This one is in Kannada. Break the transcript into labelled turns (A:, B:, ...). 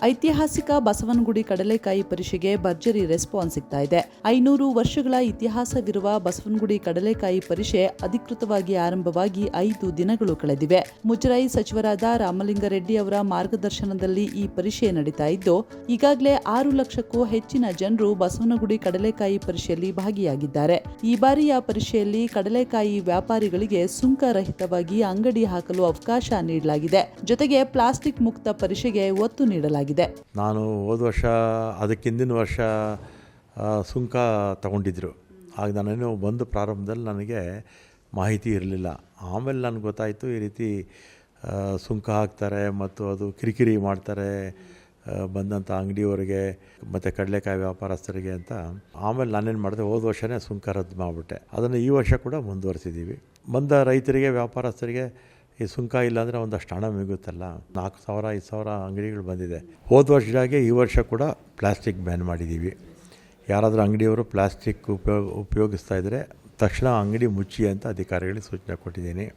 A: ಐತಿಹಾಸಿಕ ಬಸವನಗುಡಿ ಕಡಲೆಕಾಯಿ ಪರಿಷೆಗೆ ಭರ್ಜರಿ ರೆಸ್ಪಾನ್ಸ್ ಸಿಗ್ತಾ ಇದೆ. 500 ವರ್ಷಗಳ ಇತಿಹಾಸವಿರುವ ಬಸವನಗುಡಿ ಕಡಲೆಕಾಯಿ ಪರಿಷೆ ಅಧಿಕೃತವಾಗಿ ಆರಂಭವಾಗಿ 5 ದಿನಗಳು ಕಳೆದಿವೆ. ಮುಜರಾಯಿ ಸಚಿವರಾದ ರಾಮಲಿಂಗಾರೆಡ್ಡಿ ಅವರ ಮಾರ್ಗದರ್ಶನದಲ್ಲಿ ಈ ಪರಿಷೆ ನಡೀತಾ ಇದ್ದು, ಈಗಾಗಲೇ 6 ಲಕ್ಷಕ್ಕೂ ಹೆಚ್ಚಿನ ಜನರು ಬಸವನಗುಡಿ ಕಡಲೆಕಾಯಿ ಪರಿಷೆಯಲ್ಲಿ ಭಾಗಿಯಾಗಿದ್ದಾರೆ. ಈ ಬಾರಿಯ ಪರಿಷೆಯಲ್ಲಿ ಕಡಲೆಕಾಯಿ ವ್ಯಾಪಾರಿಗಳಿಗೆ ಸುಂಕ ರಹಿತವಾಗಿ ಅಂಗಡಿ ಹಾಕಲು ಅವಕಾಶ ನೀಡಲಾಗಿದೆ. ಜೊತೆಗೆ ಪ್ಲಾಸ್ಟಿಕ್ ಮುಕ್ತ ಪರಿಷೆಗೆ ಒತ್ತು ನೀಡಲಾಗಿದೆ.
B: ನಾನು ಹೋದ ವರ್ಷ ಅದಕ್ಕಿಂದಿನ ವರ್ಷ ಸುಂಕ ತಗೊಂಡಿದ್ದರು. ಆಗ ನಾನೇನು ಬಂದು ಪ್ರಾರಂಭದಲ್ಲಿ ನನಗೆ ಮಾಹಿತಿ ಇರಲಿಲ್ಲ. ಆಮೇಲೆ ನನಗೆ ಗೊತ್ತಾಯಿತು ಈ ರೀತಿ ಸುಂಕ ಹಾಕ್ತಾರೆ ಮತ್ತು ಅದು ಕಿರಿಕಿರಿ ಮಾಡ್ತಾರೆ ಬಂದಂಥ ಅಂಗಡಿಯವರಿಗೆ ಮತ್ತು ಕಡಲೆಕಾಯಿ ವ್ಯಾಪಾರಸ್ಥರಿಗೆ ಅಂತ. ಆಮೇಲೆ ನಾನೇನು ಮಾಡಿದೆ, ಹೋದ ವರ್ಷವೇ ಸುಂಕ ರದ್ದು ಮಾಡಿಬಿಟ್ಟೆ. ಅದನ್ನು ಈ ವರ್ಷ ಕೂಡ ಮುಂದುವರಿಸಿದ್ದೀವಿ. ಬಂದ ರೈತರಿಗೆ ವ್ಯಾಪಾರಸ್ಥರಿಗೆ ಈ ಸುಂಕ ಇಲ್ಲಾಂದರೆ ಒಂದಷ್ಟು ಹಣ ಮಿಗುತ್ತಲ್ಲ. 4,000 5,000 ಅಂಗಡಿಗಳು ಬಂದಿದೆ. ಹೋದ ವರ್ಷದಾಗೆ ಈ ವರ್ಷ ಕೂಡ ಪ್ಲಾಸ್ಟಿಕ್ ಬ್ಯಾನ್ ಮಾಡಿದ್ದೀವಿ. ಯಾರಾದರೂ ಅಂಗಡಿಯವರು ಪ್ಲಾಸ್ಟಿಕ್ ಉಪಯೋಗಿಸ್ತಾ ಇದ್ದರೆ ತಕ್ಷಣ ಅಂಗಡಿ ಮುಚ್ಚಿ ಅಂತ ಅಧಿಕಾರಿಗಳಿಗೆ ಸೂಚನೆ ಕೊಟ್ಟಿದ್ದೀನಿ.